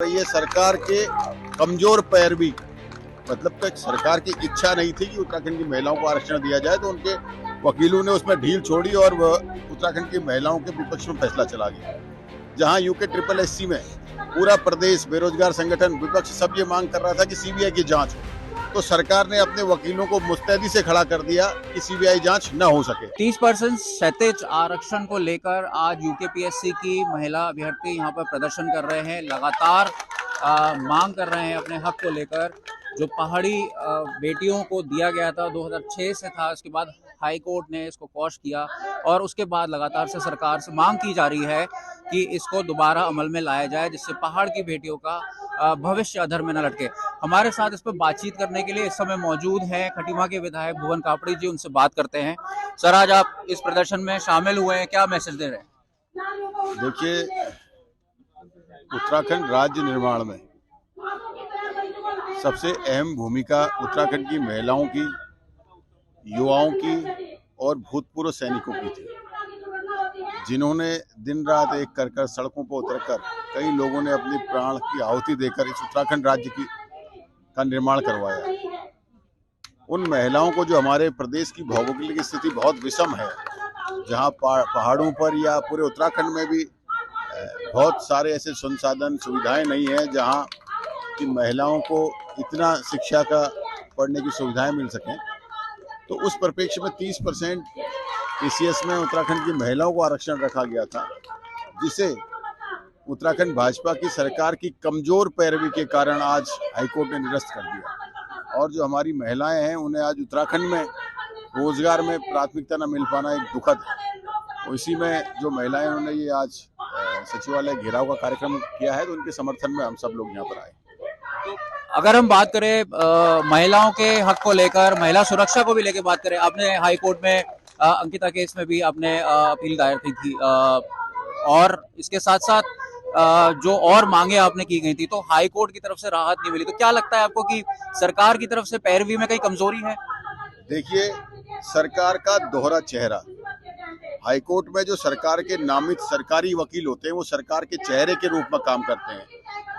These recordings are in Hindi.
ये सरकार के कमजोर पैरवी, मतलब तक सरकार की इच्छा नहीं थी कि उत्तराखंड की महिलाओं को आरक्षण दिया जाए, तो उनके वकीलों ने उसमें ढील छोड़ी और वह उत्तराखंड की महिलाओं के विपक्ष में फैसला चला गया। जहां यूके ट्रिपल एससी में पूरा प्रदेश, बेरोजगार संगठन, विपक्ष सब ये मांग कर रहा था कि सीबीआई की जांच हो, तो सरकार ने अपने वकीलों को मुस्तैदी से खड़ा कर दिया कि सीबीआई जांच न हो सके। 30% क्षैतिज आरक्षण को लेकर आज यूकेपीएससी की महिला अभ्यर्थी यहाँ पर प्रदर्शन कर रहे हैं। लगातार मांग कर रहे हैं अपने हक को लेकर। जो पहाड़ी बेटियों को दिया गया था 2006 से था, उसके बाद हाई कोर्ट ने इसको क्वॉश किया और उसके बाद लगातार से सरकार से मांग की जा रही है कि इसको दोबारा अमल में लाया जाए, जिससे पहाड़ की बेटियों का भविष्य अधर में न लटके। हमारे साथ इस पर बातचीत करने के लिए इस समय मौजूद हैं खटीमा के विधायक भुवन कापड़ी जी। उनसे बात करते हैं। सर, आज आप इस प्रदर्शन में शामिल हुए हैं, क्या मैसेज दे रहे हैं? देखिए, उत्तराखंड राज्य निर्माण में सबसे अहम भूमिका उत्तराखंड की महिलाओं की, युवाओं की और भूतपूर्व सैनिकों की थी, जिन्होंने दिन रात एक कर सड़कों पर उतरकर कई लोगों ने अपनी प्राण की आहुति देकर इस उत्तराखंड राज्य का निर्माण करवाया। उन महिलाओं को, जो हमारे प्रदेश की भौगोलिक स्थिति बहुत विषम है, जहां पहाड़ों पर या पूरे उत्तराखंड में भी बहुत सारे ऐसे संसाधन, सुविधाएं नहीं है जहां कि महिलाओं को इतना शिक्षा का पढ़ने की सुविधाएं मिल सकें, तो उस परिप्रेक्ष्य में 30% पीसीएस में उत्तराखंड की महिलाओं को आरक्षण रखा गया था, जिसे उत्तराखंड भाजपा की सरकार की कमजोर पैरवी के कारण आज हाईकोर्ट ने निरस्त कर दिया। और जो हमारी महिलाएं हैं, उन्हें आज उत्तराखंड में रोजगार में प्राथमिकता न मिल पाना एक दुखद है। तो इसी में जो महिलाएं, उन्होंने ये आज सचिवालय घेराव का कार्यक्रम किया है, तो उनके समर्थन में हम सब लोग यहाँ पर आए। अगर हम बात करें महिलाओं के हक को लेकर, महिला सुरक्षा को भी लेकर बात करें, आपने हाई कोर्ट में अंकिता केस में भी आपने अपील दायर की थी, और इसके साथ साथ जो और मांगे आपने की गई थी, तो हाई कोर्ट की तरफ से राहत नहीं मिली। तो क्या लगता है आपको कि सरकार की तरफ से पैरवी में कहीं कमजोरी है? देखिए, सरकार का दोहरा चेहरा, हाईकोर्ट में जो सरकार के नामित सरकारी वकील होते हैं, वो सरकार के चेहरे के रूप में काम करते हैं।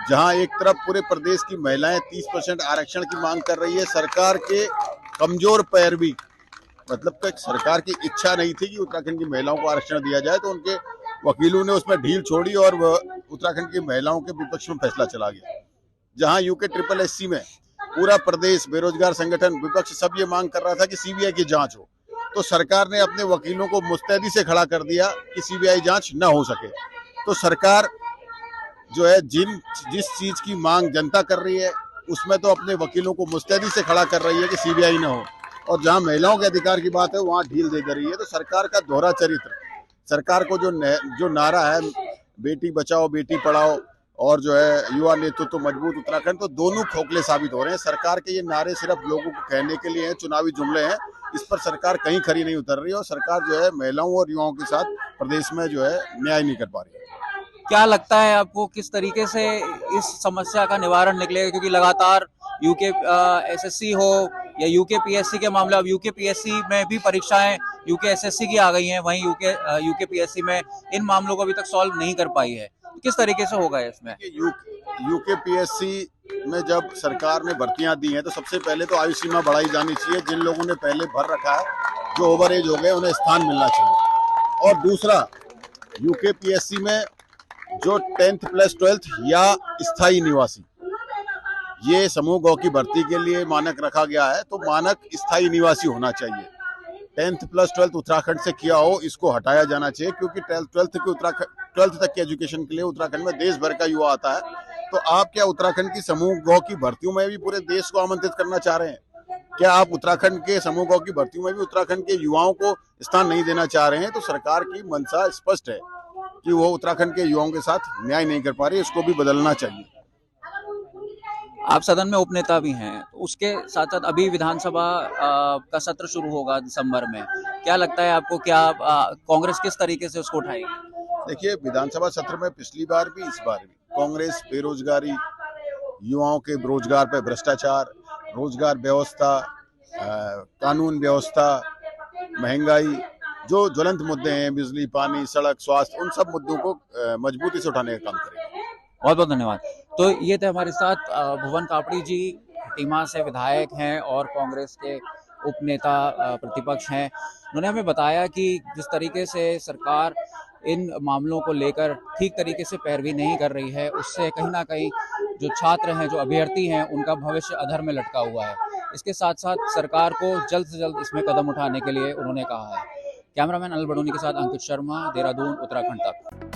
जहां एक तरफ पूरे प्रदेश की महिलाएं 30% आरक्षण की मांग कर रही है, सरकार के कमजोर पैरवी, मतलब तक सरकार की इच्छा नहीं थी कि उत्तराखंड की महिलाओं को आरक्षण दिया जाए, तो उनके वकीलों ने उसमें ढील छोड़ी और वह उत्तराखंड की महिलाओं के विपक्ष में फैसला चला गया। जहां यूके ट्रिपल एससी में पूरा प्रदेश, बेरोजगार संगठन, विपक्ष सब ये मांग कर रहा था कि सीबीआई की जांच हो, तो सरकार ने अपने वकीलों को मुस्तैदी से खड़ा कर दिया कि सीबीआई जांच न हो सके। तो सरकार जो है, जिस चीज की मांग जनता कर रही है, उसमें तो अपने वकीलों को मुस्तैदी से खड़ा कर रही है कि सीबीआई न हो, और जहां महिलाओं के अधिकार की बात है, वहां ढील दे रही है। तो सरकार का दोहरा चरित्र, सरकार को जो नारा है, बेटी बचाओ बेटी पढ़ाओ और जो है युवा नेतृत्व तो मजबूत उत्तराखंड, तो दोनों खोखले साबित हो रहे हैं। सरकार के ये नारे सिर्फ लोगों को कहने के लिए हैं, चुनावी जुमले हैं। इस पर सरकार कहीं खरी नहीं उतर रही है, और सरकार जो है महिलाओं और युवाओं के साथ प्रदेश में जो है न्याय नहीं कर पा रही है। क्या लगता है आपको, किस तरीके से इस समस्या का निवारण निकलेगा? क्योंकि लगातार यूके एसएससी हो या यूकेपीएससी के मामले, अब यूकेपीएससी में भी परीक्षाएं यूके एसएससी की आ गई हैं, वहीं यूकेपीएससी में इन मामलों को अभी तक सॉल्व नहीं कर पाई है। किस तरीके से होगा इसमें? यूकेपीएससी में जब सरकार ने भर्तियां दी हैं, तो सबसे पहले तो आयु सीमा बढ़ाई जानी चाहिए। जिन लोगों ने पहले भर रखा है, जो ओवर एज हो गए, उन्हें स्थान मिलना चाहिए। और दूसरा, यूकेपीएससी में जो 10th + 12th या स्थायी निवासी, ये समूह गौ की भर्ती के लिए मानक रखा गया है, तो मानक स्थायी निवासी होना चाहिए। 10th + 12th उत्तराखंड से किया हो, इसको हटाया जाना चाहिए, क्योंकि 12th तक की एजुकेशन के लिए उत्तराखंड में देश भर का युवा आता है। तो आप क्या उत्तराखंड की समूह गौ की भर्तियों में भी पूरे देश को आमंत्रित करना चाह रहे हैं? क्या आप उत्तराखंड के समूह गौ की भर्तियों में भी उत्तराखंड के युवाओं को स्थान नहीं देना चाह रहे हैं? तो सरकार की मंशा स्पष्ट है कि वो उत्तराखंड के युवाओं के साथ न्याय नहीं कर पा रही, इसको भी बदलना चाहिए। आप सदन में उपनेता भी हैं, तो उसके साथ साथ अभी विधानसभा का सत्र शुरू होगा दिसंबर में। क्या लगता है आपको, क्या कांग्रेस किस तरीके से उसको उठाएगी? देखिए, विधानसभा सत्र में पिछली बार भी, इस बार भी कांग्रेस बेरोजगारी, युवाओं के रोजगार पर भ्रष्टाचार, रोजगार व्यवस्था, कानून व्यवस्था, महंगाई, जो ज्वलंत मुद्दे हैं, बिजली, पानी, सड़क, स्वास्थ्य, उन सब मुद्दों को मजबूती से उठाने का काम करेंगे। बहुत बहुत धन्यवाद। तो ये थे हमारे साथ भुवन कापड़ी जी, खटीमा से विधायक हैं और कांग्रेस के उपनेता प्रतिपक्ष हैं। उन्होंने हमें बताया कि जिस तरीके से सरकार इन मामलों को लेकर ठीक तरीके से पैरवी नहीं कर रही है, उससे कहीं ना कहीं जो छात्र हैं, जो अभ्यर्थी हैं, उनका भविष्य अधर में लटका हुआ है। इसके साथ साथ सरकार को जल्द से जल्द इसमें कदम उठाने के लिए उन्होंने कहा है। कैमरामैन अनिल बडोनी के साथ अंकित शर्मा, देहरादून, उत्तराखंड तक।